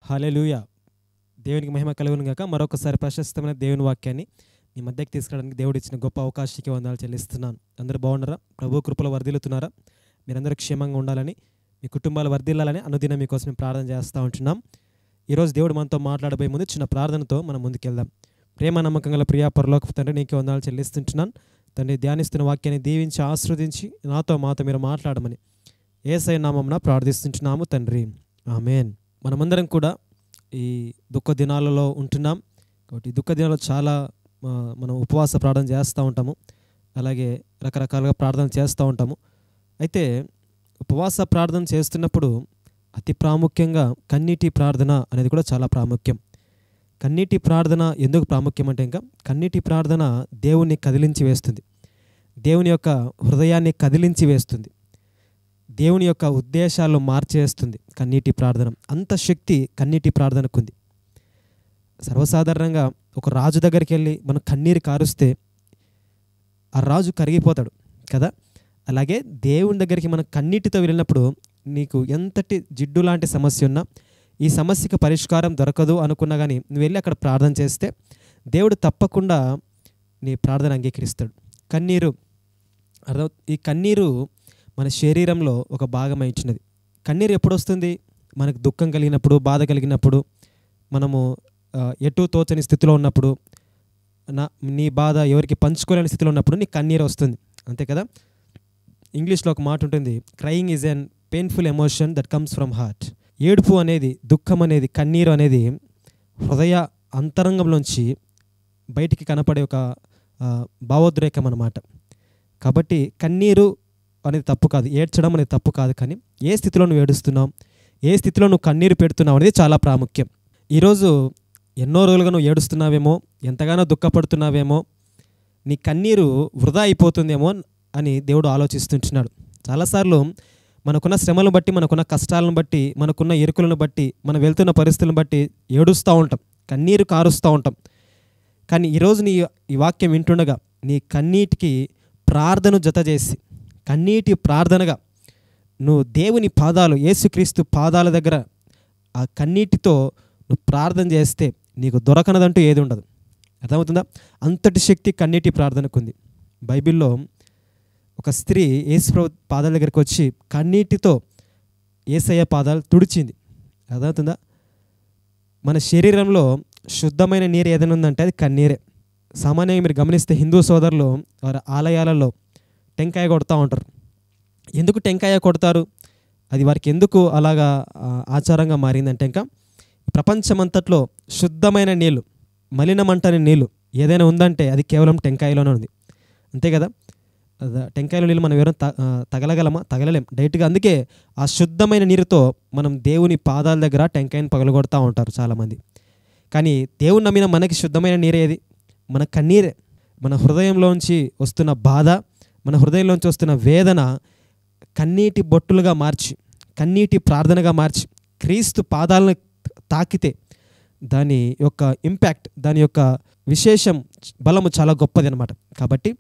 హల్లెలూయా! దేవునికి మహిమ కలుగును గాక. మరొకసారి ప్రశస్తమైన దేవుని వాక్యాన్ని మీ మధ్యకి తీసుకురావడానికి దేవుడు ఇచ్చిన గొప్ప అవకాశానికి వందనాలు చెల్లిస్తున్నాను. అందరూ బాగున్నారా? ప్రభు కృపలో వర్ధిల్లుతున్నారా? మీరందరూ క్షేమంగా ఉండాలని, మీ కుటుంబాలు వర్ధిల్లాలని అనుదినం మీకోసం మేము ప్రార్థన చేస్తూ ఉంటున్నాం. ఈరోజు దేవుడు మనతో మాట్లాడబోయే ముందు చిన్న ప్రార్థనతో మనం ముందుకెళ్దాం. ప్రేమ నమ్మకం గల ప్రియా పరలోకపు తండ్రి, నీకే వందనాలు చెల్లిస్తుంటున్నాను. తండ్రి, ధ్యానిస్తున్న వాక్యాన్ని దీవించి ఆశీర్వదించి మాతో మీరు మాట్లాడమని యేసయ్య నామమున ప్రార్థిస్తుంటున్నాము తండ్రి. ఆమేన్. మనమందరం కూడా ఈ దుఃఖ దినాలలో ఉంటున్నాం. కాబట్టి దుఃఖ దినాల్లో చాలా మనం ఉపవాస ప్రార్థన చేస్తూ ఉంటాము. అలాగే రకరకాలుగా ప్రార్థన చేస్తూ ఉంటాము. అయితే ఉపవాస ప్రార్థన చేస్తున్నప్పుడు అతి ప్రాముఖ్యంగా కన్నీటి ప్రార్థన అనేది కూడా చాలా ప్రాముఖ్యం. కన్నీటి ప్రార్థన ఎందుకు ప్రాముఖ్యం అంటే, ఇంకా కన్నీటి ప్రార్థన దేవుణ్ణి కదిలించి వేస్తుంది. దేవుని యొక్క హృదయాన్ని కదిలించి వేస్తుంది. దేవుని యొక్క ఉద్దేశాలను మార్చేస్తుంది కన్నీటి ప్రార్థన. అంత శక్తి కన్నీటి ప్రార్థనకు ఉంది. సర్వసాధారణంగా ఒక రాజు దగ్గరికి వెళ్ళి మనం కన్నీరు కారుస్తే ఆ రాజు కరిగిపోతాడు కదా. అలాగే దేవుని దగ్గరికి మనం కన్నీటితో వెళ్ళినప్పుడు నీకు ఎంతటి జిడ్డు లాంటి సమస్య ఉన్నా, ఈ సమస్యకు పరిష్కారం దొరకదు అనుకున్నా కానీ నువ్వు వెళ్ళి అక్కడ ప్రార్థన చేస్తే దేవుడు తప్పకుండా నీ ప్రార్థన అంగీకరిస్తాడు. కన్నీరు ఈ కన్నీరు మన శరీరంలో ఒక భాగమై ఇచ్చినది. కన్నీరు ఎప్పుడు వస్తుంది? మనకు దుఃఖం కలిగినప్పుడు, బాధ కలిగినప్పుడు, మనము ఎటు తోచని స్థితిలో ఉన్నప్పుడు, నీ బాధ ఎవరికి పంచుకోలేని స్థితిలో ఉన్నప్పుడు నీ కన్నీరు వస్తుంది, అంతే కదా. ఇంగ్లీష్లో ఒక మాట ఉంటుంది, crying is an painful emotion that comes from heart. ఏడుపు అనేది, దుఃఖం అనేది, కన్నీరు అనేది హృదయ అంతరంగంలోంచి బయటికి కనపడే ఒక భావోద్రేకం అన్నమాట. కాబట్టి కన్నీరు అనేది తప్పు కాదు, ఏడ్చడం అనేది తప్పు కాదు. కానీ ఏ స్థితిలో నువ్వు ఏడుస్తున్నావు, ఏ స్థితిలో నువ్వు కన్నీరు పెడుతున్నావు అనేది చాలా ప్రాముఖ్యం. ఈరోజు ఎన్నో రోజులుగా నువ్వు ఏడుస్తున్నావేమో, ఎంతగానో దుఃఖపడుతున్నావేమో, నీ కన్నీరు వృధా అయిపోతుందేమో అని దేవుడు ఆలోచిస్తుంటున్నాడు. చాలాసార్లు మనకున్న శ్రమలను బట్టి, మనకున్న కష్టాలను బట్టి, మనకున్న ఇరుకులను బట్టి, మనం వెళ్తున్న పరిస్థితులను బట్టి ఏడుస్తూ ఉంటాం, కన్నీరు కారుస్తూ ఉంటాం. కానీ ఈరోజు ఈ వాక్యం వింటుండగా నీ కన్నీటికి ప్రార్థన జత చేసి, కన్నీటి ప్రార్థనగా నువ్వు దేవుని పాదాలు, యేసుక్రీస్తు పాదాల దగ్గర ఆ కన్నీటితో నువ్వు ప్రార్థన చేస్తే నీకు దొరకనదంటూ ఏది ఉండదు. అర్థమవుతుందా? అంతటి శక్తి కన్నీటి ప్రార్థనకు ఉంది. బైబిల్లో ఒక స్త్రీ యేసుప్రభు పాదాల దగ్గరికి వచ్చి కన్నీటితో యేసయ్య పాదాలు తుడిచింది. అర్థమవుతుందా? మన శరీరంలో శుద్ధమైన నీరు ఏదైనా ఉందంటే అది కన్నీరే. సామాన్యంగా మీరు గమనిస్తే హిందూ సోదరులు వారి ఆలయాలలో టెంకాయ కొడతా ఉంటారు. ఎందుకు టెంకాయ కొడతారు? అది వారికి ఎందుకు అలాగా ఆచారంగా మారిందంటే, ఇంకా ప్రపంచమంతట్లో శుద్ధమైన నీళ్ళు, మలినమంటని నీళ్ళు ఏదైనా ఉందంటే అది కేవలం టెంకాయలోనే ఉంది, అంతే కదా. టెంకాయలో నీళ్ళు మనం ఎవరైనా తగలగలమా? తగలలేం డైరెక్ట్గా. అందుకే ఆ శుద్ధమైన నీరుతో మనం దేవుని పాదాల దగ్గర టెంకాయని పగలగొడతా ఉంటారు చాలామంది. కానీ దేవుని నమ్మిన మనకి శుద్ధమైన నీరేది? మన కన్నీరే. మన హృదయంలోంచి వస్తున్న బాధ, మన హృదయంలోంచి వస్తున్న వేదన కన్నీటి బొట్టులుగా మార్చి, కన్నీటి ప్రార్థనగా మార్చి క్రీస్తు పాదాలను తాకితే దాని యొక్క ఇంపాక్ట్, దాని యొక్క విశేషం, బలము చాలా గొప్పది అన్నమాట. కాబట్టి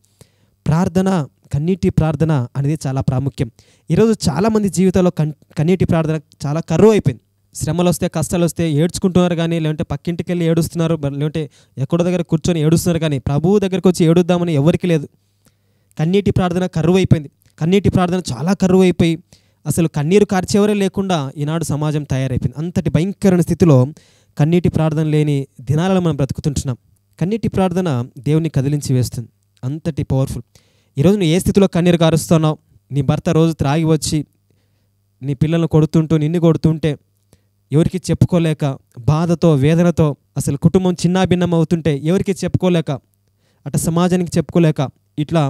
ప్రార్థన, కన్నీటి ప్రార్థన అనేది చాలా ప్రాముఖ్యం. ఈరోజు చాలామంది జీవితంలో కన్నీటి ప్రార్థన చాలా కరువు అయిపోయింది. శ్రమలు వస్తే, కష్టాలు వస్తే ఏడ్చుకుంటున్నారు, కానీ లేదంటే పక్కింటికి వెళ్ళి ఏడుస్తున్నారు, లేదంటే ఎక్కడో దగ్గర కూర్చొని ఏడుస్తున్నారు, కానీ ప్రభువు దగ్గరికి వచ్చి ఏడుద్దామని ఎవరికి లేదు. కన్నీటి ప్రార్థన కరువు అయిపోయింది. కన్నీటి ప్రార్థన చాలా కరువు అయిపోయి అసలు కన్నీరు కార్చేవరే లేకుండా ఈనాడు సమాజం తయారైపోయింది. అంతటి భయంకరమైన స్థితిలో కన్నీటి ప్రార్థన లేని దినాలలో మనం బ్రతుకుతుంటున్నాం. కన్నీటి ప్రార్థన దేవుని కదిలించి వేస్తుంది, అంతటి పవర్ఫుల్. ఈరోజు నువ్వు ఏ స్థితిలో కన్నీరు కారుస్తున్నావు? నీ భర్త రోజు త్రాగి వచ్చి నీ పిల్లలను కొడుతుంటూ, నిన్ను కొడుతుంటే ఎవరికి చెప్పుకోలేక, బాధతో, వేదనతో, అసలు కుటుంబం చిన్నాభిన్నం అవుతుంటే ఎవరికి చెప్పుకోలేక, అటు సమాజానికి చెప్పుకోలేక, ఇట్లా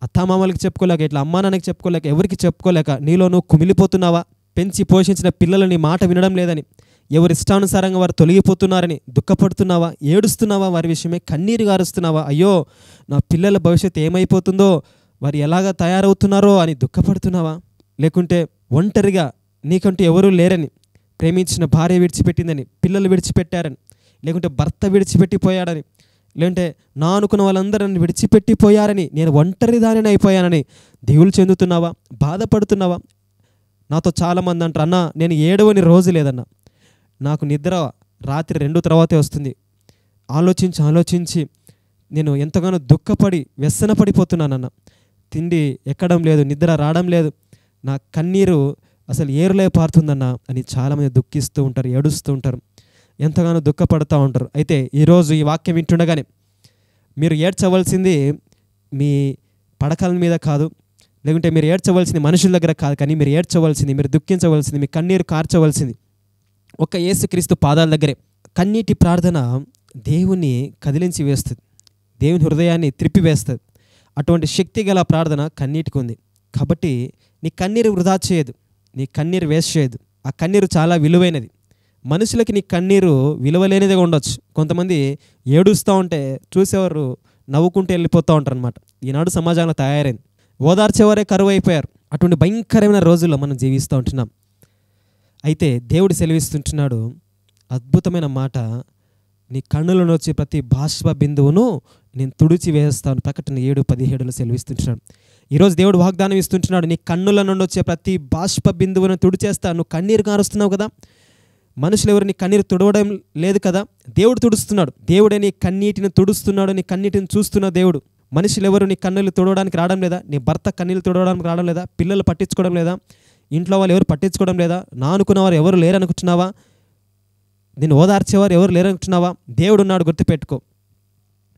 అత్తామామలకి చెప్పుకోలేక, ఇట్లా అమ్మానాన్నకి చెప్పుకోలేక, ఎవరికి చెప్పుకోలేక నీలో నువ్వు కుమిలిపోతున్నావా? పెంచి పోషించిన పిల్లలు నీ మాట వినడం లేదని, ఎవరి ఇష్టానుసారంగా వారు తొలగిపోతున్నారని దుఃఖపడుతున్నావా? ఏడుస్తున్నావా? వారి విషయమే కన్నీరు గారుస్తున్నావా? అయ్యో, నా పిల్లల భవిష్యత్తు ఏమైపోతుందో, వారు ఎలాగా తయారవుతున్నారో అని దుఃఖపడుతున్నావా? లేకుంటే ఒంటరిగా నీకంటూ ఎవరూ లేరని, ప్రేమించిన భార్య విడిచిపెట్టిందని, పిల్లలు విడిచిపెట్టారని, లేకుంటే భర్త విడిచిపెట్టిపోయాడని, లేదంటే నా అనుకున్న వాళ్ళందరూ నన్ను విడిచిపెట్టిపోయారని, నేను ఒంటరి దానిని అయిపోయానని దిగులు చెందుతున్నావా? బాధపడుతున్నావా? నాతో చాలామంది అంటారు, అన్న నేను ఏడవని రోజు లేదన్నా, నాకు నిద్ర రాత్రి 2 తర్వాతే వస్తుంది. ఆలోచించి నేను ఎంతగానో దుఃఖపడి వ్యసనపడిపోతున్నానన్న. తిండి ఎక్కడం లేదు, నిద్ర రావడం లేదు, నా కన్నీరు అసలు ఏరులే పారుతుందన్న అని చాలామంది దుఃఖిస్తూ ఉంటారు, ఏడుస్తూ ఉంటారు, ఎంతగానో దుఃఖపడుతూ ఉంటారు. అయితే ఈరోజు ఈ వాక్యం వింటుండగానే మీరు ఏడ్చవలసింది మీ పడకల మీద కాదు, లేకుంటే మీరు ఏడ్చవలసింది మనుషుల దగ్గర కాదు, కానీ మీరు ఏడ్చవలసింది, మీరు దుఃఖించవలసింది, మీ కన్నీరు కార్చవలసింది ఒక్క యేసుక్రీస్తు పాదాల దగ్గరే. కన్నీటి ప్రార్థన దేవుని కదిలించి వేస్తుంది, దేవుని హృదయాన్ని త్రిప్పివేస్తుంది. అటువంటి శక్తి గల ప్రార్థన కన్నీటికి ఉంది. కాబట్టి నీ కన్నీరు వృధా చేయదు, నీ కన్నీరు వేస్ట్ చేయదు. ఆ కన్నీరు చాలా విలువైనది. మనుషులకి నీ కన్నీరు విలువలేనిదిగా ఉండొచ్చు. కొంతమంది ఏడుస్తూ ఉంటే చూసేవారు నవ్వుకుంటూ వెళ్ళిపోతూ ఉంటారు అనమాట. ఈనాడు సమాజంలో తయారైంది. ఓదార్చేవారే కరువు అయిపోయారు. అటువంటి భయంకరమైన రోజుల్లో మనం జీవిస్తూ ఉంటున్నాం. అయితే దేవుడు సెలవిస్తుంటున్నాడు అద్భుతమైన మాట, నీ కన్నులను వచ్చి ప్రతి బాష్ప బిందువును నేను తుడిచి వేస్తాను. ప్రకటన 7:17 సెలవిస్తుంటున్నాడు. ఈరోజు దేవుడు వాగ్దానం ఇస్తుంటున్నాడు, నీ కన్నుల నుండి వచ్చే ప్రతి బాష్ప బిందువును తుడిచేస్తాను. నువ్వు కన్నీరు కారుస్తున్నావు కదా, మనుషులు ఎవరు నీ కన్నీరు తుడవడం లేదు కదా, దేవుడు తుడుస్తున్నాడు. దేవుడే నీ కన్నీటిని తుడుస్తున్నాడు, నీ కన్నీటిని చూస్తున్న దేవుడు. మనుషులు ఎవరు నీ కన్నులు తుడవడానికి రావడం లేదా, నీ భర్త కన్నీళ్ళు తుడవడానికి రావడం లేదా, పిల్లలు పట్టించుకోవడం లేదా, ఇంట్లో వాళ్ళు ఎవరు పట్టించుకోవడం లేదా, నా అనుకున్నవారు ఎవరు లేరనుకుంటున్నావా, నేను ఓదార్చేవారు ఎవరు లేరనుకుంటున్నావా? దేవుడు ఉన్నాడు, గుర్తుపెట్టుకో.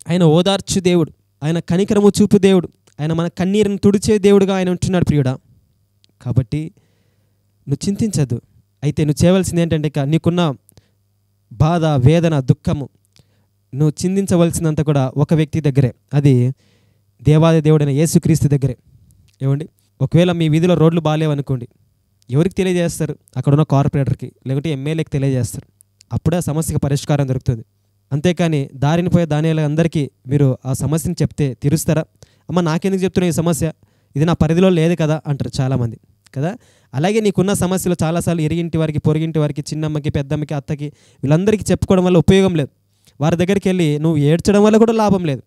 ఆయన ఓదార్చు దేవుడు, ఆయన కనికరము చూపు దేవుడు, ఆయన మన కన్నీరుని తుడిచే దేవుడుగా ఆయన ఉంటున్నాడు ప్రియుడా. కాబట్టి నువ్వు చింతించద్దు. అయితే నువ్వు చేయవలసింది ఏంటంటే, నీకున్న బాధ, వేదన, దుఃఖము నువ్వు చిందించవలసినంత కూడా ఒక వ్యక్తి దగ్గరే, అది దేవాది దేవుడైన యేసుక్రీస్తు దగ్గరే. ఏమండి, ఒకవేళ మీ వీధిలో రోడ్లు బాగాలేవనుకోండి, ఎవరికి తెలియజేస్తారు? అక్కడున్న కార్పొరేటర్కి, లేకుంటే ఎమ్మెల్యేకి తెలియజేస్తారు. అప్పుడే ఆ సమస్యకి పరిష్కారం దొరుకుతుంది. అంతేకాని దారిన పోయే దానిలో అందరికీ మీరు ఆ సమస్యని చెప్తే తీరుస్తారా? అమ్మ నాకెందుకు చెప్తున్నా ఈ సమస్య, ఇది నా పరిధిలో లేదు కదా అంటారు చాలామంది కదా. అలాగే నీకున్న సమస్యలు చాలాసార్లు ఇరిగింటి వారికి, పొరిగింటి వారికి, చిన్నమ్మకి, పెద్దమ్మకి, అత్తకి, వీళ్ళందరికీ చెప్పుకోవడం వల్ల ఉపయోగం లేదు. వారి దగ్గరికి వెళ్ళి నువ్వు ఏడ్చడం వల్ల కూడా లాభం లేదు.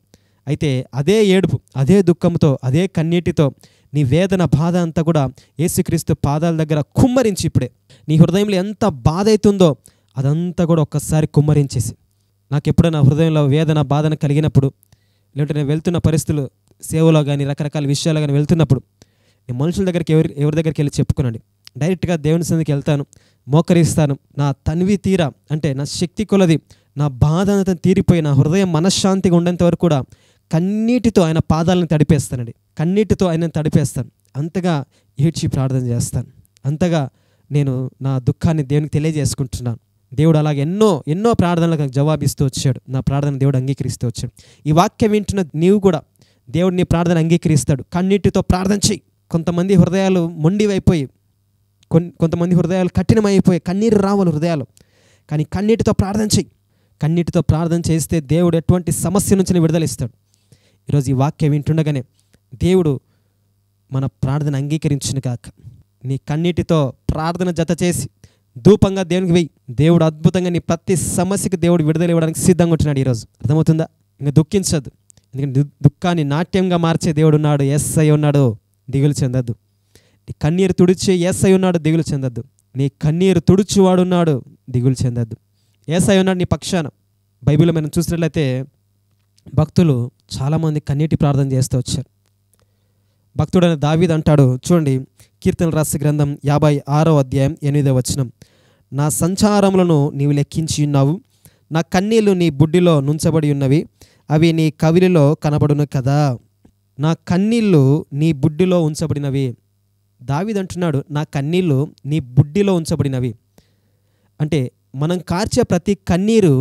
అయితే అదే ఏడుపు, అదే దుఃఖంతో, అదే కన్నీటితో నీ వేదన, బాధ అంతా కూడా యేసుక్రీస్తు పాదాల దగ్గర కుమ్మరించి, ఇప్పుడే నీ హృదయంలో ఎంత బాధ అవుతుందో అదంతా కూడా ఒక్కసారి కుమ్మరించేసి, నాకు ఎప్పుడైనా హృదయంలో వేదన, బాధన కలిగినప్పుడు, లేదంటే నేను వెళ్తున్న పరిస్థితులు, సేవలో కానీ రకరకాల విషయాలు కానీ వెళ్తున్నప్పుడు, నేను మనుషుల దగ్గరికి ఎవరి దగ్గరికి వెళ్ళి చెప్పుకునండి. డైరెక్ట్గా దేవుని సన్నిధికి వెళ్తాను, మోకరిస్తాను. నా తనివి తీరా, అంటే నా శక్తి కొలది నా బాధ అంతా తీరిపోయి నా హృదయం మనశ్శాంతిగా ఉండేంత వరకు కూడా కన్నీటితో ఆయన పాదాలను తడిపేస్తానండి. కన్నీటితో ఆయన తడిపేస్తాను. అంతగా ఏడ్చి ప్రార్థన చేస్తాను. అంతగా నేను నా దుఃఖాన్ని దేవునికి తెలియజేసుకుంటున్నాను. దేవుడు అలాగే ఎన్నో ప్రార్థనలకు నాకు జవాబిస్తూ వచ్చాడు. నా ప్రార్థన దేవుడు అంగీకరిస్తూ వచ్చాడు. ఈ వాక్యం వింటున్న నీవు కూడా దేవుడు నీ ప్రార్థన అంగీకరిస్తాడు. కన్నీటితో ప్రార్థన చెయ్యి. కొంతమంది హృదయాలు మొండివైపోయి, కొంతమంది హృదయాలు కఠినమైపోయి కన్నీరు రావాలి హృదయాలు. కానీ కన్నీటితో ప్రార్థన చెయ్యి. కన్నీటితో ప్రార్థన చేస్తే దేవుడు ఎటువంటి సమస్య నుంచి విడుదలిస్తాడు. ఈరోజు ఈ వాక్యం వింటుండగానే దేవుడు మన ప్రార్థన అంగీకరించును కాక. నీ కన్నీటితో ప్రార్థన జత చేసి ధూపంగా దేవునికి వెయ్యి. దేవుడు అద్భుతంగా నీ ప్రతి సమస్యకి దేవుడు విడుదల ఇవ్వడానికి సిద్ధంగా ఉంటున్నాడు ఈరోజు. అర్థమవుతుందా? ఇంకా దుఃఖించద్దు. ఎందుకంటే దుఃఖాన్ని నాట్యంగా మార్చే దేవుడు ఉన్నాడు. యేసయ్య ఉన్నాడు, దిగులు చెందద్దు. నీ కన్నీరు తుడిచే యేసయ్య ఉన్నాడు, దిగులు చెందద్దు. నీ కన్నీరు తుడుచువాడున్నాడు, దిగులు చెందద్దు. యేసయ్య ఉన్నాడు నీ పక్షాన. బైబిల్లో మనం చూసినట్లయితే భక్తులు చాలామంది కన్నీటి ప్రార్థన చేస్తూ వచ్చారు. భక్తుడైన దావీదు అంటాడు, చూడండి, కీర్తనలు రాసిన గ్రంథం 56వ అధ్యాయం 8వ వచనం, నా సంచారములను నీవు లెక్కించి ఉన్నావు, నా కన్నీళ్లు నీ బుడ్డిలో నుంచబడి ఉన్నవి, అవి నీ కవిలిలో కనబడును కదా. నా కన్నీళ్ళు నీ బుడ్డిలో ఉంచబడినవి. దావీదు అంటున్నాడు, నా కన్నీళ్ళు నీ బుడ్డిలో ఉంచబడినవి. అంటే మనం కార్చే ప్రతి కన్నీరు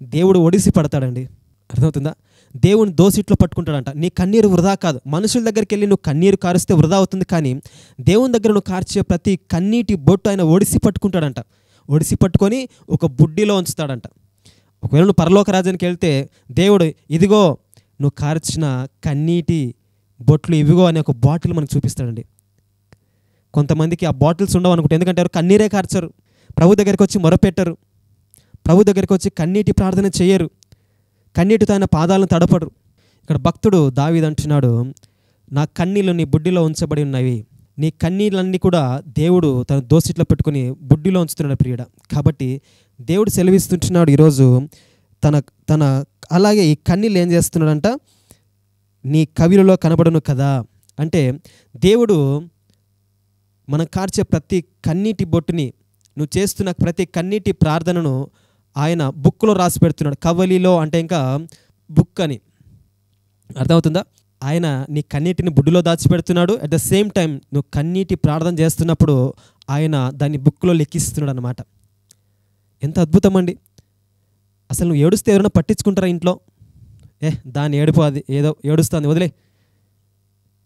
దేవుడు ఒడిసి పడతాడండి. అర్థమవుతుందా? దేవుని దోసిట్లో పట్టుకుంటాడంట. నీ కన్నీరు వృధా కాదు. మనుషుల దగ్గరికి వెళ్ళి నువ్వు కన్నీరు కారుస్తే వృధా అవుతుంది, కానీ దేవుని దగ్గర నువ్వు కార్చే ప్రతి కన్నీటి బొట్టు ఆయన ఒడిసి పట్టుకుంటాడంట. ఒడిసి పట్టుకొని ఒక బుడ్డిలో ఉంచుతాడంట. ఒకవేళ నువ్వు పరలోక రాజ్యానికి వెళ్తే దేవుడు ఇదిగో నువ్వు కార్చిన కన్నీటి బొట్లు ఇవిగో అనే ఒక బాటిల్ మనకు చూపిస్తాడండి. కొంతమందికి ఆ బాటిల్స్ ఉండవు అనుకుంటే, ఎందుకంటే ఎవరు కన్నీరే కార్చరు, ప్రభు దగ్గరికి వచ్చి మొరపెట్టరు, ప్రభు దగ్గరికి వచ్చి కన్నీటి ప్రార్థన చేయరు, కన్నీటితో ఆయన పాదాలను తడపడు. ఇక్కడ భక్తుడు దావీదు అంటున్నాడు, నా కన్నీళ్ళు నీ బుడ్డిలో ఉంచబడి ఉన్నవి, నీ కన్నీళ్ళన్నీ కూడా దేవుడు తన దోసిట్లో పెట్టుకొని బుడ్డిలో ఉంచుతున్నాడు ప్రియుడ. కాబట్టి దేవుడు సెలవిస్తుంటున్నాడు ఈరోజు తన తన అలాగే ఈ కన్నీళ్ళు ఏం చేస్తున్నాడంట, నీ కవిలలో కనబడను కదా. అంటే దేవుడు మనం కార్చే ప్రతి కన్నీటి బొట్టుని, నువ్వు చేస్తున్న ప్రతి కన్నీటి ప్రార్థనను ఆయన బుక్లో రాసి పెడుతున్నాడు. కవలిలో అంటే ఇంకా బుక్ అని అర్థమవుతుందా? ఆయన నీ కన్నీటిని బుడ్డులో దాచిపెడుతున్నాడు. అట్ ద సేమ్ టైం నువ్వు కన్నీటి ప్రార్థన చేస్తున్నప్పుడు ఆయన దాన్ని బుక్లో లెక్కిస్తున్నాడు అనమాట. ఎంత అద్భుతం అండి. అసలు నువ్వు ఏడుస్తే ఎవరైనా పట్టించుకుంటారా ఇంట్లో? దాన్ని ఏడుపు, అది ఏదో ఏడుస్తుంది వదిలే,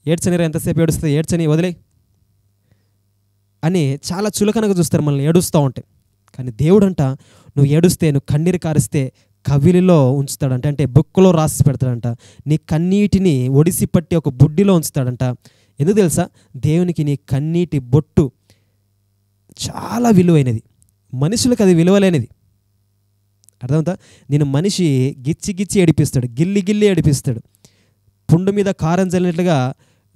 ఏడ్చనిరా, ఎంతసేపు ఏడుస్తుంది, ఏడ్చని వదిలే అని చాలా చులకనగా చూస్తారు మనల్ని ఏడుస్తూ ఉంటే. కానీ దేవుడంట నువ్వు ఏడుస్తే, నువ్వు కన్నీరు కారిస్తే కవిలిలో ఉంచుతాడంట, అంటే బుక్లో రాసి పెడతాడంట. నీ కన్నీటిని ఒడిసి పట్టి ఒక బుడ్డిలో ఉంచుతాడంట. ఎందుకు తెలుసా? దేవునికి నీ కన్నీటి బొట్టు చాలా విలువైనది, మనుషులకు అది విలువలేనిది. అర్థమవుతా? నేను మనిషి గిచ్చి గిచ్చి ఏడిపిస్తాడు, గిల్లి గిల్లి ఏడిపిస్తాడు, పుండు మీద కారం చల్లినట్లుగా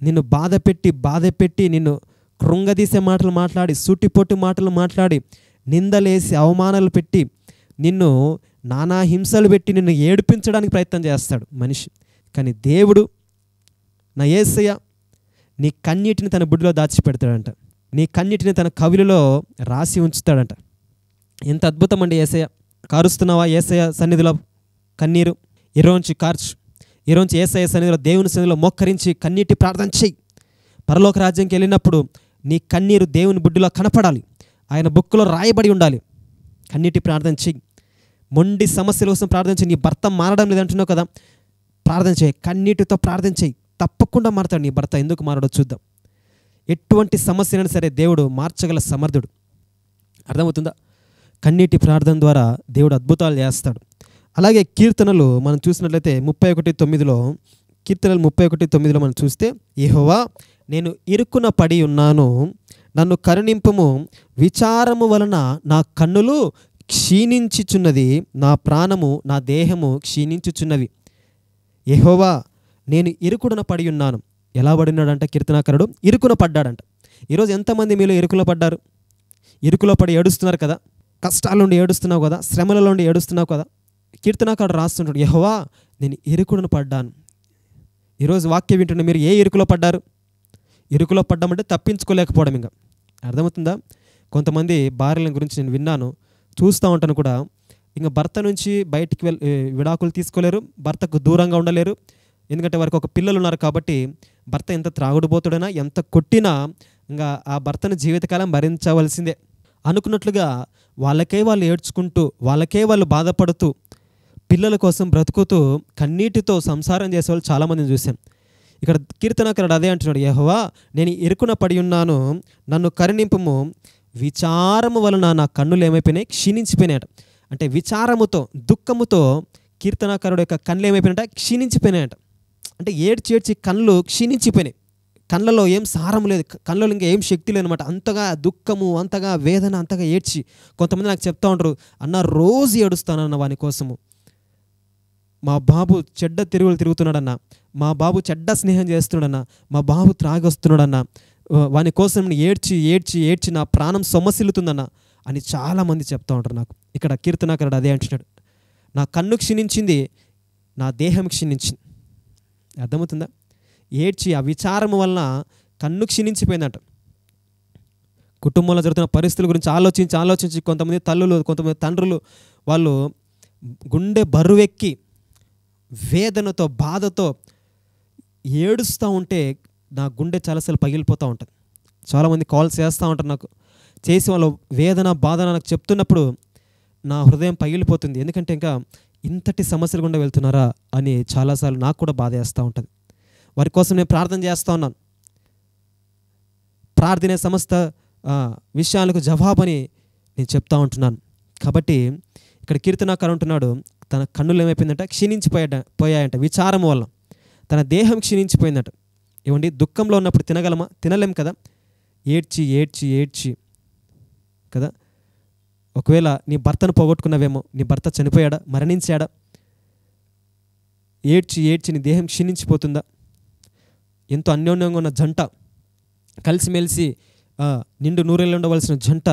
నిన్ను బాధ పెట్టి నిన్ను కృంగదీసే మాటలు మాట్లాడి, సూటిపొట్టి మాటలు మాట్లాడి, నిందలేసి అవమానాలు పెట్టి, నిన్ను నానా హింసలు పెట్టి నిన్ను ఏడిపించడానికి ప్రయత్నం చేస్తాడు మనిషి. కానీ దేవుడు, నా యేసయ్య, నీ కన్నీటిని తన బుడ్డిలో దాచిపెడతాడంట, నీ కన్నీటిని తన కవిలలో రాసి ఉంచుతాడంట. ఎంత అద్భుతం అండి యేసయ్య. కారుస్తున్నావా యేసయ్య సన్నిధిలో కన్నీరు? ఈరోజు కార్చు, ఈరోజు యేసయ్య సన్నిధిలో, దేవుని సన్నిధిలో మోకరించి కన్నీటి ప్రార్థన చెయ్యి. పరలోక రాజ్యంకి వెళ్ళినప్పుడు నీ కన్నీరు దేవుని బుడ్డిలో కనపడాలి, ఆయన బుక్కులో రాయబడి ఉండాలి. కన్నీటి ప్రార్థన చెయ్యి. మొండి సమస్యల కోసం ప్రార్థన చేయి. నీ భర్త మారడం లేదంటున్నావు కదా, ప్రార్థన చేయి, కన్నీటితో ప్రార్థన చేయి. తప్పకుండా మారతాడు నీ భర్త. ఎందుకు మారడో చూద్దాం. ఎటువంటి సమస్యనైనా సరే దేవుడు మార్చగల సమర్థుడు. అర్థమవుతుందా? కన్నీటి ప్రార్థన ద్వారా దేవుడు అద్భుతాలు చేస్తాడు. అలాగే కీర్తనలు మనం చూసినట్లయితే 31:9లో, కీర్తనలు 31:9లో మనం చూస్తే, యెహోవా నేను ఇరుకున పడి ఉన్నాను, నన్ను కరుణింపుము, విచారము వలన నా కన్నులు క్షీణించుచున్నది, నా ప్రాణము నా దేహము క్షీణించుచున్నవి. యెహోవా నేను ఇరుకున పడి ఉన్నాను. ఎలా పడినాడంట కీర్తనాకారుడు? ఇరుకున పడ్డాడంట. ఈరోజు ఎంతమంది మీలో ఇరుకులో పడ్డారు? ఇరుకులో పడి ఏడుస్తున్నారు కదా, కష్టాల నుండి ఏడుస్తున్నావు కదా, శ్రమల నుండి ఏడుస్తున్నావు కదా. కీర్తనాకారుడు రాస్తుంటాడు, యెహోవా నేను ఇరుకును పడ్డాను. ఈరోజు వాక్యం వింటున్న మీరు ఏ ఇరుకులో పడ్డారు? ఇరుకులో పడ్డామంటే తప్పించుకోలేకపోవడం. ఇంకా అర్థమవుతుందా? కొంతమంది భార్యల గురించి నేను విన్నాను, చూస్తూ ఉంటాను కూడా. ఇంకా భర్త నుంచి బయటికి విడాకులు తీసుకోలేరు, భర్తకు దూరంగా ఉండలేరు. ఎందుకంటే వారికి ఒక పిల్లలు ఉన్నారు కాబట్టి, భర్త ఎంత త్రాగుడుపోతుడైనా, ఎంత కొట్టినా ఇంకా ఆ భర్తను జీవితకాలం భరించవలసిందే అనుకున్నట్లుగా వాళ్ళకే వాళ్ళు ఏడ్చుకుంటూ, వాళ్ళకే వాళ్ళు బాధపడుతూ, పిల్లల కోసం బ్రతుకుతూ కన్నీటితో సంసారం చేసే వాళ్ళు చాలామందిని చూశాను. ఇక్కడ కీర్తనాకారుడు అదే అంటున్నాడు, యెహోవా నేను ఇరుకున పడి ఉన్నాను, నన్ను కరుణింపుము, విచారము వలన నా కన్నులు ఏమైపోయినాయి? క్షీణించిపోయినాయట. అంటే విచారముతో, దుఃఖముతో కీర్తనాకారుడు యొక్క కళ్ళు ఏమైపోయినాయట? క్షీణించిపోయినాయట. అంటే ఏడ్చి కళ్ళు క్షీణించిపోయినాయి. కళ్ళలో ఏం సారం లేదు, కళ్ళలో ఇంకా ఏం శక్తి లేదనమాట. అంతగా దుఃఖము, అంతగా వేదన, అంతగా ఏడ్చి. కొంతమంది నాకు చెప్తా ఉంటారు, అన్న రోజు ఏడుస్తానన్న వాని కోసము, మా బాబు చెడ్డ తిరుగులు తిరుగుతున్నాడన్న, మా బాబు చెడ్డ స్నేహం చేస్తున్నాడన్న, మా బాబు త్రాగొస్తున్నాడన్న, వాని కోసం ఏడ్చి నా ప్రాణం సొమ్మసిల్లుతుందన్న అని చాలామంది చెప్తా ఉంటారు నాకు. ఇక్కడ కీర్తనాకారుడు అదే అంటున్నాడు, నా కన్ను క్షీణించింది, నా దేహం క్షీణించింది. అర్థమవుతుందా? ఏడ్చి ఆ విచారము వలన కన్ను క్షీణించిపోయిందంట. కుటుంబంలో జరుగుతున్న పరిస్థితుల గురించి ఆలోచించి కొంతమంది తల్లులు, కొంతమంది తండ్రులు, వాళ్ళు గుండె బరువెక్కి వేదనతో, బాధతో ఏడుస్తూ ఉంటే నా గుండె చాలాసార్లు పగిలిపోతూ ఉంటుంది. చాలామంది కాల్స్ చేస్తూ ఉంటారు నాకు, చేసి వాళ్ళ వేదన, బాధ నాకు చెప్తున్నప్పుడు నా హృదయం పగిలిపోతుంది. ఎందుకంటే ఇంకా ఇంతటి సమస్యలు గుండా వెళ్తున్నారా అని చాలాసార్లు నాకు కూడా బాధ వేస్తూ ఉంటుంది. వారి కోసం నేను ప్రార్థన చేస్తూ ఉన్నాను. ప్రార్థనే సమస్త విషయాలకు జవాబని నేను చెప్తా ఉంటున్నాను. కాబట్టి ఇక్కడ కీర్తనాకారుడు అంటున్నాడు, తన కన్నులు ఏమైపోయిందంట? క్షీణించిపోయాయంట విచారం వల్ల. తన దేహం క్షీణించిపోయిందట. ఏమండి, దుఃఖంలో ఉన్నప్పుడు తినగలమా? తినలేం కదా. ఏడ్చి కదా. ఒకవేళ నీ భర్తను పోగొట్టుకున్నావేమో, నీ భర్త చనిపోయాడా, మరణించాడా? ఏడ్చి నీ దేహం క్షీణించిపోతుందా? ఎంతో అన్యోన్యంగా ఉన్న జంట కలిసిమెలిసి నిండు నూరేళ్ళు ఉండవలసిన జంట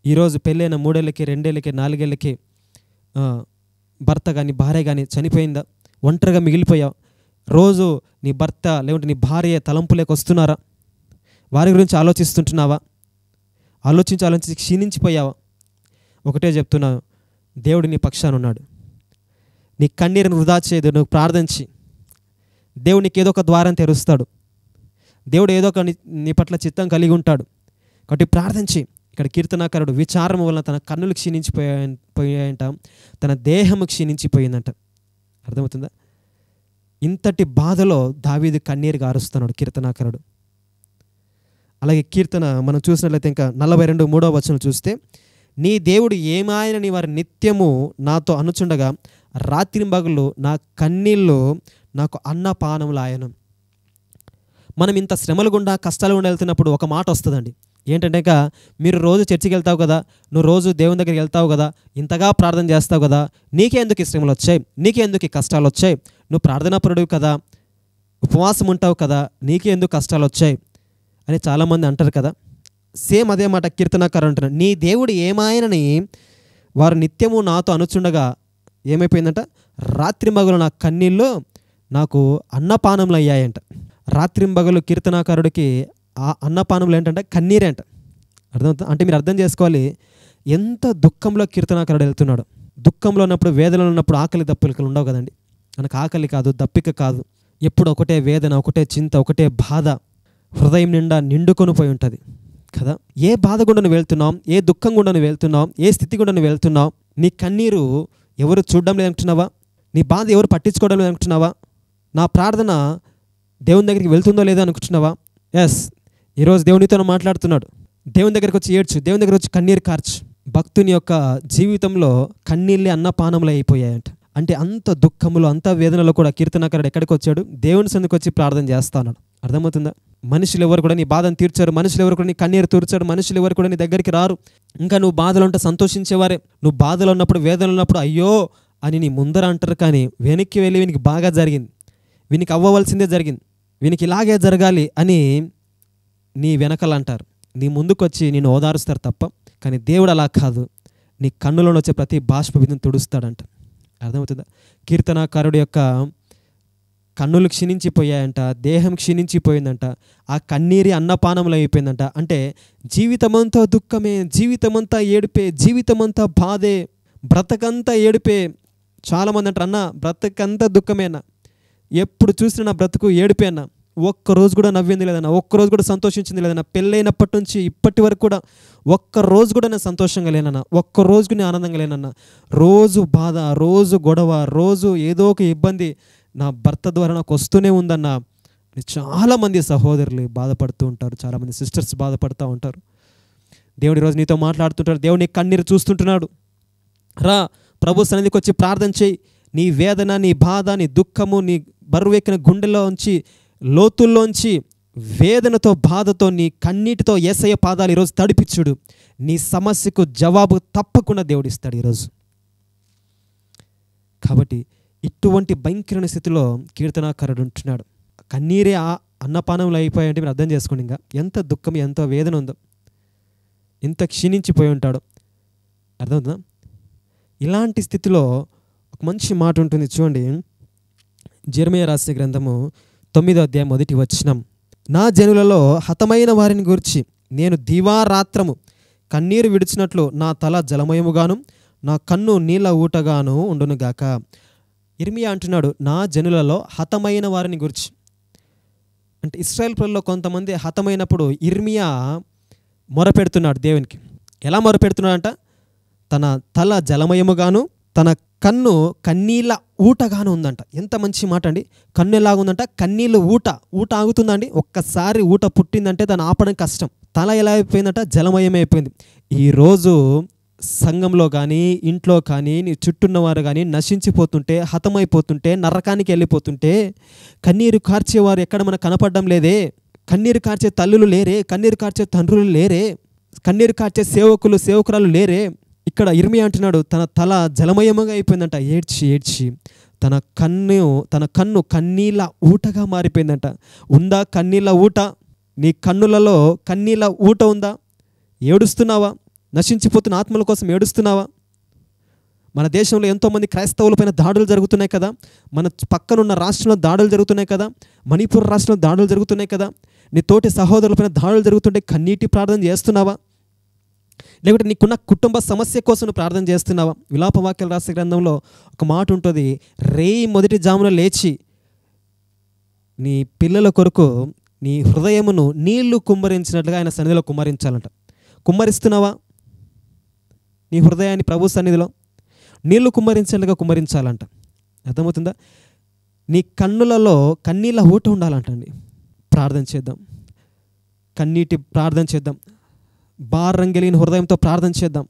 ఈరోజు పెళ్ళైన 3 ఏళ్ళకి 2 ఏళ్ళకి 4 ఏళ్ళకి భర్త కానీ భార్య కానీ చనిపోయిందా? ఒంటరిగా మిగిలిపోయావు. రోజు నీ భర్త లేకుంటే నీ భార్య తలంపులేక వస్తున్నారా? వారి గురించి ఆలోచిస్తుంటున్నావా? ఆలోచించి క్షీణించిపోయావా? ఒకటే చెప్తున్నాను, దేవుడు నీ పక్షాన ఉన్నాడు. నీ కన్నీరుని వృధా చేయదు. నువ్వు ప్రార్థించి దేవుడు నీకు ఏదో ఒక ద్వారం తెరుస్తాడు. దేవుడు ఏదో ఒక నీ పట్ల చిత్తం కలిగి ఉంటాడు. కాబట్టి ప్రార్థించి. ఇక్కడ కీర్తనాకారుడు విచారం వలన తన కన్నులు క్షీణించిపోయాయంట, తన దేహము క్షీణించిపోయిందంట. అర్థమవుతుందా? ఇంతటి బాధలో దావీదు కన్నీరు గారుస్తున్నాడు కీర్తనాకారుడు. అలాగే కీర్తన మనం చూసినట్లయితే ఇంకా 42:3 వచనం చూస్తే, నీ దేవుడు ఏమాయనని వారి నిత్యము నాతో అనుచుండగా రాత్రింబగళ్ళు నా కన్నీళ్ళు నాకు అన్నపానములాయను. మనం ఇంత శ్రమలు గుండా కష్టాలు గుండా వెళ్తున్నప్పుడు ఒక మాట వస్తుందండి. ఏంటంటే మీరు రోజు చర్చికి వెళ్తావు కదా, నువ్వు రోజు దేవుని దగ్గరికి వెళ్తావు కదా, ఇంతగా ప్రార్థన చేస్తావు కదా, నీకే ఎందుకు ఈ శ్రమలు వచ్చాయి, నీకే ఎందుకు ఈ కష్టాలు వచ్చాయి, నువ్వు ప్రార్థనాపరుడివి కదా, ఉపవాసం ఉంటావు కదా, నీకే ఎందుకు కష్టాలు వచ్చాయి అని చాలామంది అంటారు కదా. సేమ్ అదే మాట కీర్తనాకారుడు అంటున్నాడు. నీ దేవుడు ఏమాయనని వారు నిత్యము నాతో అనుచుండగా ఏమైపోయిందంట, రాత్రింబగలు నా కన్నీళ్ళు నాకు అన్నపానములు అయ్యాయంట. రాత్రింబగలు కీర్తనాకారుడికి ఆ అన్నపానములు ఏంటంటే కన్నీరేంట. అర్థమవుతుంది? అంటే మీరు అర్థం చేసుకోవాలి ఎంత దుఃఖంలో కీర్తనాకారుడు వెళ్తున్నాడు. దుఃఖంలో ఉన్నప్పుడు, వేదనలో ఉన్నప్పుడు ఆకలి దప్పికలు ఉండవు కదండి. మనకు ఆకలి కాదు, దప్పిక కాదు, ఎప్పుడు ఒకటే వేదన, ఒకటే చింత, ఒకటే బాధ, హృదయం నిండా నిండుకొని పోయి ఉంటుంది కదా. ఏ బాధ గుండా నువ్వు వెళ్తున్నావు, ఏ దుఃఖం గుండా నువ్వు వెళ్తున్నావు, ఏ స్థితి గుండా నువ్వు వెళ్తున్నావు, నీ కన్నీరు ఎవరు చూడడం లేదనుకుంటున్నావా? నీ బాధ ఎవరు పట్టించుకోవడం లేదనుకుంటున్నావా? నా ప్రార్థన దేవుని దగ్గరికి వెళ్తుందో లేదో అనుకుంటున్నావా? ఎస్, ఈరోజు దేవునితో మాట్లాడుతున్నాడు. దేవుని దగ్గరికి వచ్చి ఏడ్చు, దేవుని దగ్గర వచ్చి కన్నీరు కార్చు. భక్తుని యొక్క జీవితంలో కన్నీళ్ళే అన్నపానములు అయిపోయాయంట. అంటే అంత దుఃఖములు, అంత వేదనలో కూడా కీర్తనాకారుడు ఎక్కడికి వచ్చాడు? దేవుని సందుకు వచ్చి ప్రార్థన చేస్తా ఉన్నాడు. అర్థమవుతుందా? మనుషులు ఎవరు కూడా నీ బాధను తీర్చారు, మనుషులు ఎవరు కూడా నీ కన్నీరు తీర్చారు, మనుషులు ఎవరు కూడా నీ దగ్గరికి రారు. ఇంకా నువ్వు బాధలు ఉంటే సంతోషించేవారే. నువ్వు బాధలు ఉన్నప్పుడు, వేదనలు ఉన్నప్పుడు అయ్యో అని నీ ముందర అంటారు, కానీ వెనక్కి వెళ్ళి వీనికి బాగా జరిగింది, వీనికి అవ్వవలసిందే జరిగింది, వీనికి ఇలాగే జరగాలి అని నీ వెనకలు అంటారు. నీ ముందుకు వచ్చి నేను ఓదారుస్తారు తప్ప. కానీ దేవుడు అలా కాదు, నీ కన్నులో వచ్చే ప్రతి బాష్ప బిందును తుడుస్తాడంట. అర్థమవుతుందా? కీర్తనాకారుడు యొక్క కన్నులు క్షీణించిపోయాయంట, దేహం క్షీణించిపోయిందంట, ఆ కన్నీరి అన్నపానములు అయిపోయిందంట. అంటే జీవితమంతా దుఃఖమే, జీవితమంతా ఏడిపే, జీవితమంతా బాధే, బ్రతకంతా ఏడిపే. చాలామంది అంటారు, అన్న బ్రతకంతా దుఃఖమేనా, ఎప్పుడు చూసినా నా బ్రతుకు ఏడిపే అన్న, ఒక్కరోజు కూడా నవ్వింది లేదన్నా, ఒక్కరోజు కూడా సంతోషించింది లేదన్నా, పెళ్ళైనప్పటి నుంచి ఇప్పటి వరకు కూడా ఒక్కరోజు కూడా నేను సంతోషంగా లేనన్నా, ఒక్కరోజు నేను ఆనందంగా లేనన్నా, రోజు బాధ, రోజు గొడవ, రోజు ఏదో ఒక ఇబ్బంది నా భర్త ద్వారా నాకు వస్తూనే ఉందన్న. చాలామంది సహోదరులు బాధపడుతూ ఉంటారు, చాలామంది సిస్టర్స్ బాధపడుతూ ఉంటారు. దేవుడు ఈరోజు నీతో మాట్లాడుతుంటాడు. దేవుడు నీ కన్నీరు చూస్తుంటున్నాడు. రా ప్రభు సన్నిధికి వచ్చి ప్రార్థన చేయి. నీ వేదన, నీ బాధ, నీ దుఃఖము, నీ బరువెక్కిన గుండెల్లోంచి, లోతుల్లోంచి, వేదనతో, బాధతో, నీ కన్నీటితో యేసయ్య పాదాలు ఈరోజు తడిపిచ్చుడు. నీ సమస్యకు జవాబు తప్పకుండా దేవుడు ఇస్తాడు ఈరోజు. కాబట్టి ఇటువంటి భయంకరమైన స్థితిలో కీర్తనాకారుడు ఉంటున్నాడు. కన్నీరే ఆ అన్నపానములు అయిపోయాయంటే మీరు అర్థం చేసుకోండి ఇంకా ఎంత దుఃఖం, ఎంత వేదన ఉందో, ఎంత క్షీణించిపోయి ఉంటాడో. అర్థమవుతుందా? ఇలాంటి స్థితిలో ఒక మంచి మాట ఉంటుంది చూడండి. జెరెమీయా రాసిన గ్రంథము 9వ అధ్యాయం 1వ వచనం. నా జనులలో హతమైన వారిని గురించి నేను దివారాత్రము కన్నీరు విడిచినట్లు నా తల జలమయముగాను నా కన్ను నీళ్ళ ఊటగాను ఉండునుగాక. ఇర్మియా అంటున్నాడు నా జనులలో హతమైన వారిని గురించి. అంటే ఇశ్రాయేల్ ప్రజల్లో కొంతమంది హతమైనప్పుడు ఇర్మియా మొరపెడుతున్నాడు దేవునికి. ఎలా మొరపెడుతున్నాడంట? తన తల జలమయముగాను తన కన్ను కన్నీళ్ళ ఊటగాను ఉందంట. ఎంత మంచి మాట అండి. కన్ను ఎలాగుందంట? కన్నీళ్ళు ఊట ఆగుతుందండి. ఒక్కసారి ఊట పుట్టిందంటే దాన్ని ఆపడం కష్టం. తల ఎలా అయిపోయిందంట? జలమయమైపోయింది. ఈరోజు సంఘంలో కానీ, ఇంట్లో కానీ, నీ చుట్టూన్నవారు కానీ నశించిపోతుంటే, హతమైపోతుంటే, నరకానికి వెళ్ళిపోతుంటే కన్నీరు కార్చేవారు ఎక్కడ మనకు కనపడడం లేదే. కన్నీరు కార్చే తల్లులు లేరే, కన్నీరు కార్చే తండ్రులు లేరే, కన్నీరు కార్చే సేవకులు, సేవకురాలు లేరే. ఇక్కడ ఇర్మియా అంటున్నాడు తన తల జలమయముగా అయిపోయిందంట. ఏడ్చి ఏడ్చి తన కన్ను కన్నీళ్ళ ఊటగా మారిపోయిందంట. ఉందా కన్నీళ్ళ ఊట? నీ కన్నులలో కన్నీళ్ళ ఊట ఉందా? ఏడుస్తున్నావా? నశించిపోతున్న ఆత్మల కోసం ఏడుస్తున్నావా? మన దేశంలో ఎంతోమంది క్రైస్తవులపైన దాడులు జరుగుతున్నాయి కదా, మన పక్కనున్న రాష్ట్రంలో దాడులు జరుగుతున్నాయి కదా, మణిపూర్ రాష్ట్రంలో దాడులు జరుగుతున్నాయి కదా. నీ తోటి సహోదరులపైన దాడులు జరుగుతుంటే కన్నీటి ప్రార్థన చేస్తున్నావా? లేకుంటే నీకున్న కుటుంబ సమస్య కోసం నువ్వు ప్రార్థన చేస్తున్నావా? విలాపవాక్యాలు రాసే గ్రంథంలో ఒక మాట ఉంటుంది, రేయి మొదటి జామున లేచి నీ పిల్లల కొరకు నీ హృదయమును నీళ్లు కుమ్మరించినట్లుగా ఆయన సన్నిధిలో కుమ్మరించాలంట. కుమ్మరిస్తున్నావా నీ హృదయాన్ని ప్రభు సన్నిధిలో? నీళ్లు కుమ్మరించేట్టుగా కుమ్మరించాలంట. అర్థమవుతుందా? నీ కన్నులలో కన్నీళ్ళ ఊట ఉండాలంటండి. ప్రార్థన చేద్దాం, కన్నీటి ప్రార్థన చేద్దాం, భారం కలిగిన హృదయంతో ప్రార్థన చేద్దాం.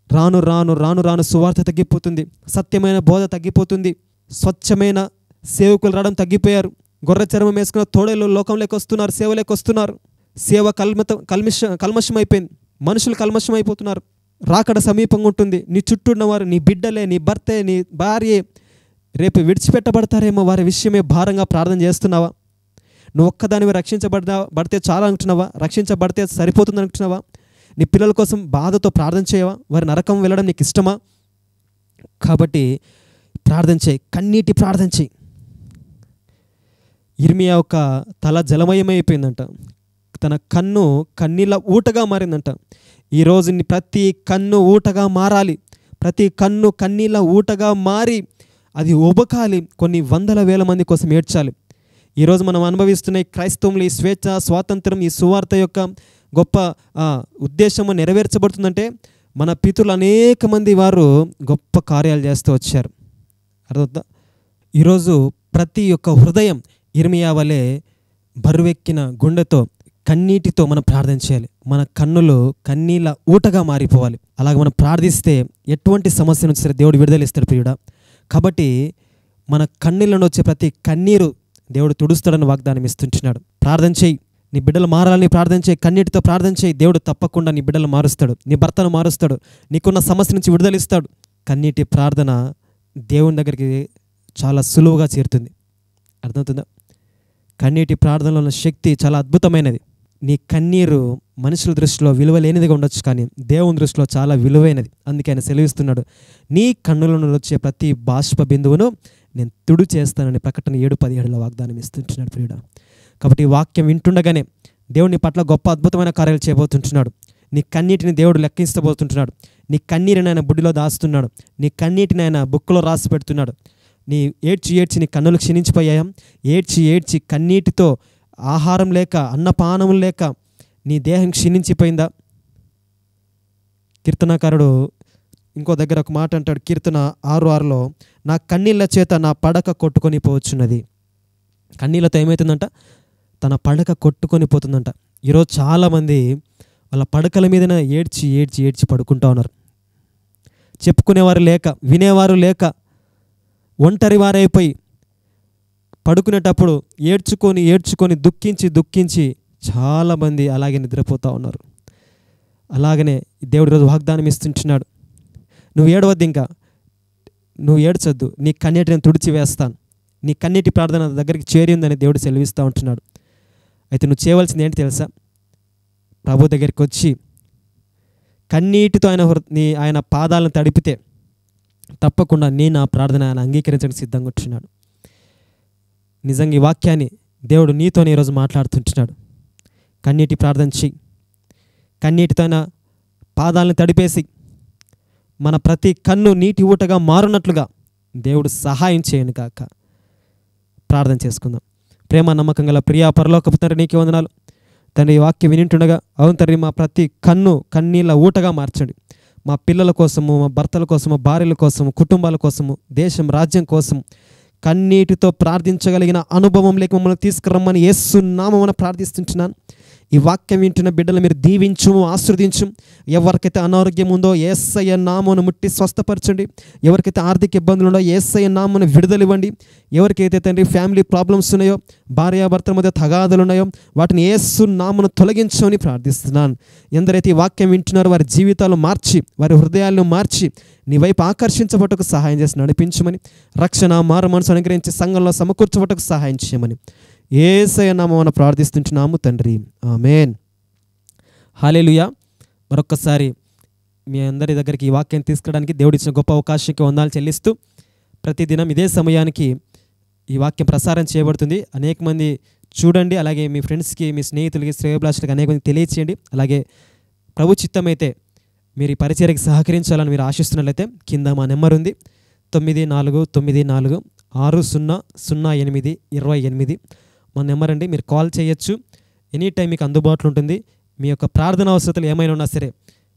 రాను రాను రాను రాను సువార్త తగ్గిపోతుంది, సత్యమైన బోధ తగ్గిపోతుంది, స్వచ్ఛమైన సేవకులు రావడం తగ్గిపోయారు. గొర్రె చర్మం వేసుకున్న తోడేలు లోకంలోకి వస్తున్నారు, సేవలోకి వస్తున్నారు. సేవ కల్మషం అయిపోయింది, మనుషులు కల్మషం అయిపోతున్నారు. రాకడ సమీపంగా ఉంటుంది. నీ చుట్టూ ఉన్నవారు, నీ బిడ్డలే, నీ భర్తే, నీ భార్యే రేపు విడిచిపెట్టబడతారేమో, వారి విషయమే భారంగా ప్రార్థన చేస్తున్నావా? నువ్వు ఒక్కదానివి పడితే చాలా అనుకుంటున్నావా? రక్షించబడితే సరిపోతుంది అనుకుంటున్నావా? నీ పిల్లల కోసం బాధతో ప్రార్థన చేయవా? వారి నరకం వెళ్ళడం నీకు ఇష్టమా? కాబట్టి ప్రార్థన చేయి, కన్నీటి ప్రార్థన చేయి. ఇర్మియా యొక్క తల జలమయమైపోయిందంట, తన కన్ను కన్నీళ్ళ ఊటగా మారిందంట. ఈరోజు ప్రతి కన్ను ఊటగా మారాలి, ప్రతి కన్ను కన్నీళ్ళ ఊటగా మారి అది ఉబకాలి, కొన్ని వందల వేల మంది కోసం ఏడ్చాలి. ఈరోజు మనం అనుభవిస్తున్న క్రైస్తవులు ఈ స్వేచ్ఛ, స్వాతంత్రం, ఈ సువార్త యొక్క గొప్ప ఉద్దేశము నెరవేర్చబడుతుందంటే మన పితరులు అనేక మంది వారు గొప్ప కార్యాలు చేస్తూ వచ్చారు. అర్థమవుతుందా? ఈరోజు ప్రతి ఒక్క హృదయం ఇర్మియా వలె బరువెక్కిన గుండెతో కన్నీటితో మనం ప్రార్థన చేయాలి. మన కన్నులు కన్నీళ్ళ ఊటగా మారిపోవాలి. అలాగే మనం ప్రార్థిస్తే ఎటువంటి సమస్య నుంచి సరే దేవుడు విడుదలిస్తాడు ప్రియుడా. కాబట్టి మన కన్నీళ్ళను వచ్చే ప్రతి కన్నీరు దేవుడు తుడుస్తాడని వాగ్దానం ఇస్తుంటున్నాడు. ప్రార్థన చేయి, నీ బిడ్డలు మారాలని ప్రార్థన చేయి, కన్నీటితో ప్రార్థన చేయి. దేవుడు తప్పకుండా నీ బిడ్డలు మారుస్తాడు, నీ భర్తను మారుస్తాడు, నీకున్న సమస్య నుంచి విడుదలిస్తాడు. కన్నీటి ప్రార్థన దేవుని దగ్గరికి చాలా సులువుగా చేరుతుంది. అర్థమవుతుందా? కన్నీటి ప్రార్థనలో ఉన్న శక్తి చాలా అద్భుతమైనది. నీ కన్నీరు మనుషుల దృష్టిలో విలువ లేనిదిగా ఉండొచ్చు, కానీ దేవుని దృష్టిలో చాలా విలువైనది. అందుకే ఆయన సెలవిస్తున్నాడు, నీ కన్నుల నుండి వచ్చే ప్రతి బాష్ప బిందువును నేను తుడు చేస్తానని ప్రకటన 7:17 వాగ్దానం ఇస్తుంటున్నాడు ప్రియుడా. కాబట్టి ఈ వాక్యం వింటుండగానే దేవుని పట్ల గొప్ప అద్భుతమైన కార్యాలు చేయబోతుంటున్నాడు. నీ కన్నీటిని దేవుడు లెక్కించబోతుంటున్నాడు. నీ కన్నీటిని ఆయన బుడ్డిలో దాస్తున్నాడు, నీ కన్నీటిని ఆయన బుక్కులో రాసి పెడుతున్నాడు. నీ ఏడ్చి ఏడ్చి నీ కన్నులు క్షీణించిపోయాయా? ఏడ్చి ఏడ్చి కన్నీటితో ఆహారం లేక, అన్నపానం లేక నీ దేహం క్షీణించిపోయిందా? కీర్తనాకారుడు ఇంకో దగ్గర ఒక మాట అంటాడు, కీర్తన 6:6లో, నా కన్నీళ్ళ చేత నా పడక కొట్టుకొని పోవచ్చున్నది. కన్నీళ్ళతో ఏమవుతుందంట? తన పడక కొట్టుకొని పోతుందంట. ఈరోజు చాలామంది వాళ్ళ పడకల మీదనే ఏడ్చి ఏడ్చి ఏడ్చి పడుకుంటూ ఉన్నారు. చెప్పుకునేవారు లేక, వినేవారు లేక, ఒంటరి వారైపోయి పడుకునేటప్పుడు ఏడ్చుకొని ఏడ్చుకొని దుఃఖించి దుఃఖించి చాలామంది అలాగే నిద్రపోతూ ఉన్నారు. అలాగనే దేవుడు ఈరోజు వాగ్దానం ఇస్తుంటున్నాడు, నువ్వు ఏడవద్దు, ఇంకా నువ్వు ఏడ్చొద్దు, నీ కన్నీటి నేను తుడిచి వేస్తాను. నీ కన్నీటి ప్రార్థన దగ్గరికి చేరిందని దేవుడు సెలవిస్తూ ఉంటున్నాడు. అయితే నువ్వు చేయవలసింది ఏంటి తెలుసా? ప్రభు దగ్గరికి వచ్చి కన్నీటితో ఆయన పాదాలను తడిపితే తప్పకుండా నేను ఆ ప్రార్థన ఆయన అంగీకరించడానికి సిద్ధంగా ఉంటున్నాడు. నిజంగా ఈ వాక్యాన్ని దేవుడు నీతోనే ఈరోజు మాట్లాడుతుంటున్నాడు. కన్నీటి ప్రార్థన చెయ్యి. కన్నీటితో ఆయన పాదాలను తడిపేసి మన ప్రతి కన్ను నీటి ఊటగా మారునట్లుగా దేవుడు సహాయం చేయను కాక. ప్రార్థన చేసుకుందాం. ప్రేమ నమ్మకం గల ప్రియా పరలోకపు తండ్రి, నీకే వందనాలు తండ్రి. ఈ వాక్యం వినింటుండగా, అవును తండ్రి, మా ప్రతి కన్ను కన్నీళ్ళ ఊటగా మార్చండి. మా పిల్లల కోసము, మా భర్తల కోసము, భార్యల కోసము, కుటుంబాల కోసము, దేశం రాజ్యం కోసం కన్నీటితో ప్రార్థించగలిగిన అనుభవంలోకి మమ్మల్ని తీసుకురమ్మని యేసు నామమున ప్రార్థిస్తుంటున్నాను. ఈ వాక్యం వింటున్న బిడ్డలు మీరు దీవించు, ఆశీర్వదించు. ఎవరికైతే అనారోగ్యం ఉందో యేసయ్య నామమును ముట్టి స్వస్థపరచండి. ఎవరికైతే ఆర్థిక ఇబ్బందులు ఉన్నాయో యేసయ్య నామమును విడుదలివ్వండి. ఎవరికైతే తండ్రి ఫ్యామిలీ ప్రాబ్లమ్స్ ఉన్నాయో, భార్యాభర్తల మధ్య తగాదులు ఉన్నాయో వాటిని యేసు నామమును తొలగించమని ప్రార్థిస్తున్నాను. ఎందరైతే ఈ వాక్యం వింటున్నారో వారి జీవితాలు మార్చి, వారి హృదయాలను మార్చి నీ వైపు ఆకర్షించబట్టకు సహాయం చేసి నడిపించమని, రక్షణ మారు మనసు అనుగ్రహించి సంఘంలో సమకూర్చబట్టకు సహాయం చేయమని యేసయ్య నామమున ప్రార్థిస్తుంటున్నాము తండ్రి. ఆమేన్. హల్లెలూయా. మరొక్కసారి మీ అందరి దగ్గరికి ఈ వాక్యాన్ని తీసుకురావడానికి దేవుడిచ్చిన గొప్ప అవకాశానికి వందనాలు చెల్లిస్తూ, ప్రతిదినం ఇదే సమయానికి ఈ వాక్యం ప్రసారం చేయబడుతుంది. అనేక మంది చూడండి. అలాగే మీ ఫ్రెండ్స్కి, మీ స్నేహితులకి, శ్రేయోభిలాషులకి అనేక మంది తెలియచేయండి. అలాగే ప్రభు చిత్తమైతే మీరు ఈ పరిచర్యకి సహకరించాలని మీరు ఆశిస్తున్నట్లయితే కింద మా నెంబర్ ఉంది, 9494600828 మా నెంబర్ అండి. మీరు కాల్ చేయొచ్చు. ఎనీ టైం మీకు అందుబాటులో ఉంటుంది. మీ యొక్క ప్రార్థన అవసరతలు ఏమైనా ఉన్నా సరే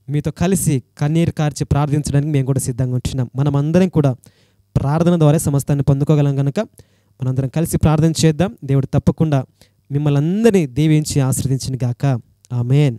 మీతో కలిసి కన్నీరు కార్చి ప్రార్థించడానికి మేము కూడా సిద్ధంగా ఉంటున్నాం. మనం అందరం కూడా ప్రార్థన ద్వారా సమస్తాన్ని పొందుకోగలం కనుక మనందరం కలిసి ప్రార్థన చేద్దాం. దేవుడు తప్పకుండా మిమ్మల్ని అందరినీ దీవించి ఆశీర్వదించును గాక. ఆమేన్.